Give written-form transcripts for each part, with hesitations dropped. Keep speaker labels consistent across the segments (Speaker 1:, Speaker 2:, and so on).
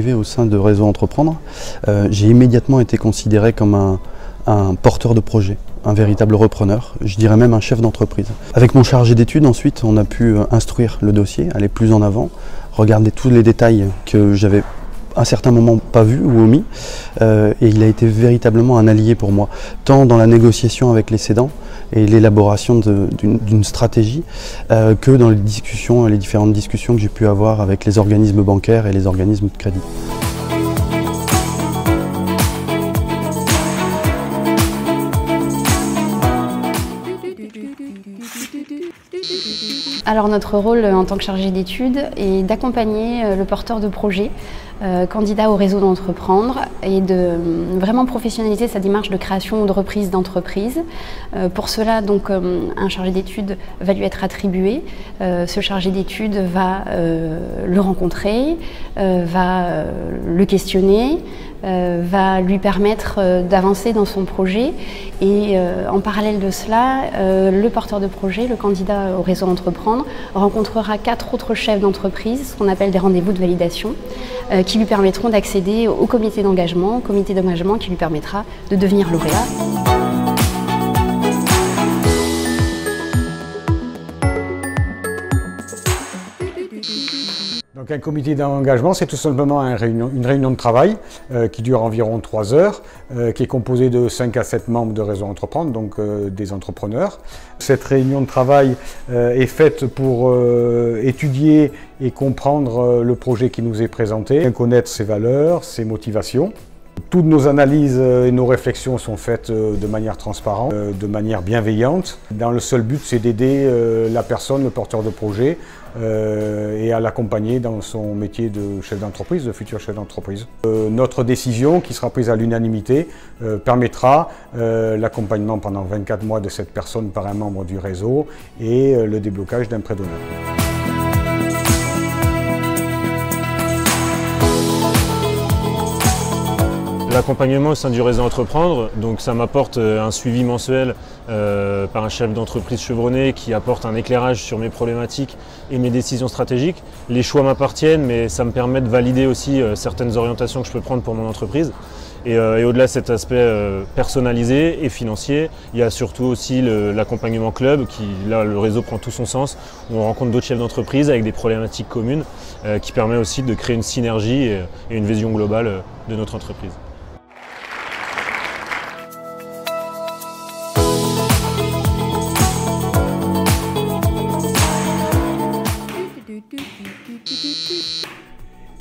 Speaker 1: arrivé au sein de Réseau Entreprendre, j'ai immédiatement été considéré comme un porteur de projet, un véritable repreneur, je dirais même un chef d'entreprise. Avec mon chargé d'études, ensuite, on a pu instruire le dossier, aller plus en avant, regarder tous les détails que j'avais à un certain moment pas vus ou omis, et il a été véritablement un allié pour moi, tant dans la négociation avec les cédants et l'élaboration d'une stratégie, que dans les différentes discussions que j'ai pu avoir avec les organismes bancaires et les organismes de crédit.
Speaker 2: Alors notre rôle en tant que chargé d'études est d'accompagner le porteur de projet, candidat au réseau d'entreprendre, et de vraiment professionnaliser sa démarche de création ou de reprise d'entreprise. Pour cela, donc, un chargé d'études va lui être attribué. Ce chargé d'études va le rencontrer, va le questionner, va lui permettre d'avancer dans son projet, et en parallèle de cela, le porteur de projet, le candidat au réseau Entreprendre, rencontrera 4 autres chefs d'entreprise, ce qu'on appelle des rendez-vous de validation, qui lui permettront d'accéder au comité d'engagement qui lui permettra de devenir lauréat.
Speaker 3: Donc un comité d'engagement, c'est tout simplement une réunion de travail qui dure environ 3 heures, qui est composée de 5 à 7 membres de Réseau Entreprendre, donc des entrepreneurs. Cette réunion de travail est faite pour étudier et comprendre le projet qui nous est présenté, bien connaître ses valeurs, ses motivations. Toutes nos analyses et nos réflexions sont faites de manière transparente, de manière bienveillante. Dans le seul but, c'est d'aider la personne, le porteur de projet, et à l'accompagner dans son métier de chef d'entreprise, de futur chef d'entreprise. Notre décision, qui sera prise à l'unanimité, permettra l'accompagnement pendant 24 mois de cette personne par un membre du réseau et le déblocage d'un prêt d'honneur.
Speaker 4: L'accompagnement au sein du réseau Entreprendre, donc ça m'apporte un suivi mensuel par un chef d'entreprise chevronné qui apporte un éclairage sur mes problématiques et mes décisions stratégiques. Les choix m'appartiennent, mais ça me permet de valider aussi certaines orientations que je peux prendre pour mon entreprise. Et au-delà de cet aspect personnalisé et financier, il y a surtout aussi l'accompagnement club, qui là le réseau prend tout son sens, où on rencontre d'autres chefs d'entreprise avec des problématiques communes, qui permet aussi de créer une synergie et une vision globale de notre entreprise.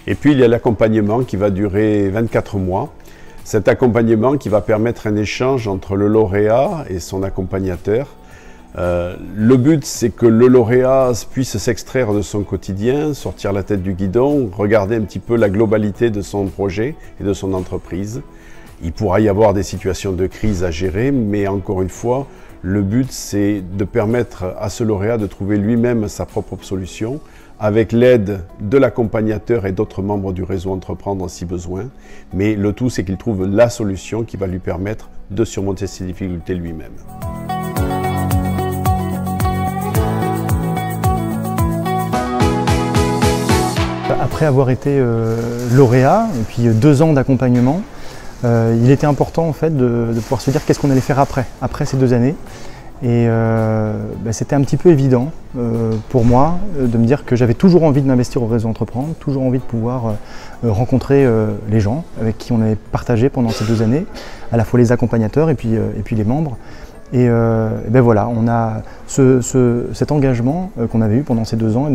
Speaker 5: Et puis il y a l'accompagnement qui va durer 24 mois. Cet accompagnement qui va permettre un échange entre le lauréat et son accompagnateur. Le but, c'est que le lauréat puisse s'extraire de son quotidien, sortir la tête du guidon, regarder un petit peu la globalité de son projet et de son entreprise. Il pourra y avoir des situations de crise à gérer, mais encore une fois, le but, c'est de permettre à ce lauréat de trouver lui-même sa propre solution, avec l'aide de l'accompagnateur et d'autres membres du réseau Entreprendre si besoin. Mais le tout, c'est qu'il trouve la solution qui va lui permettre de surmonter ses difficultés lui-même.
Speaker 6: Après avoir été lauréat et puis 2 ans d'accompagnement, il était important en fait de pouvoir se dire qu'est-ce qu'on allait faire après ces 2 années. Et c'était un petit peu évident pour moi de me dire que j'avais toujours envie de m'investir au réseau Entreprendre, toujours envie de pouvoir rencontrer les gens avec qui on avait partagé pendant ces 2 années, à la fois les accompagnateurs et puis les membres. Et voilà, on a cet engagement qu'on avait eu pendant ces 2 ans,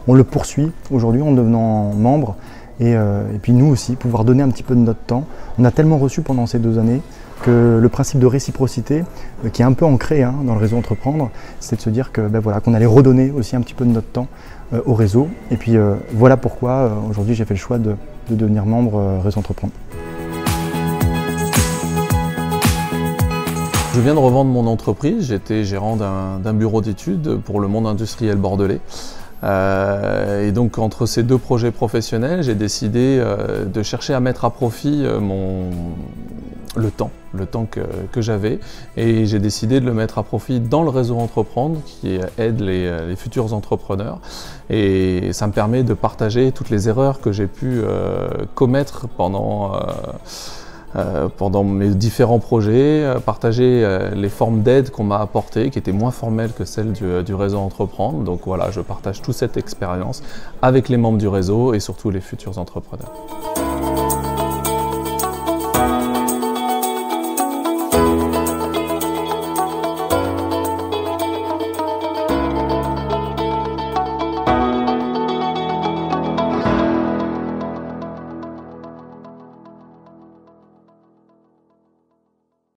Speaker 6: on le poursuit aujourd'hui en devenant membre. Et puis nous aussi, pouvoir donner un petit peu de notre temps. On a tellement reçu pendant ces 2 années que le principe de réciprocité, qui est un peu ancré dans le réseau Entreprendre, c'est de se dire que qu'on allait redonner aussi un petit peu de notre temps au réseau. Et puis voilà pourquoi aujourd'hui j'ai fait le choix de devenir membre réseau Entreprendre.
Speaker 7: Je viens de revendre mon entreprise, j'étais gérant d'un bureau d'études pour le monde industriel bordelais. Et donc entre ces 2 projets professionnels, j'ai décidé de chercher à mettre à profit le temps que j'avais, et j'ai décidé de le mettre à profit dans le réseau Entreprendre qui aide les futurs entrepreneurs, et ça me permet de partager toutes les erreurs que j'ai pu commettre pendant mes différents projets, partager les formes d'aide qu'on m'a apportées, qui étaient moins formelles que celles du réseau Entreprendre. Donc voilà, je partage toute cette expérience avec les membres du réseau et surtout les futurs entrepreneurs.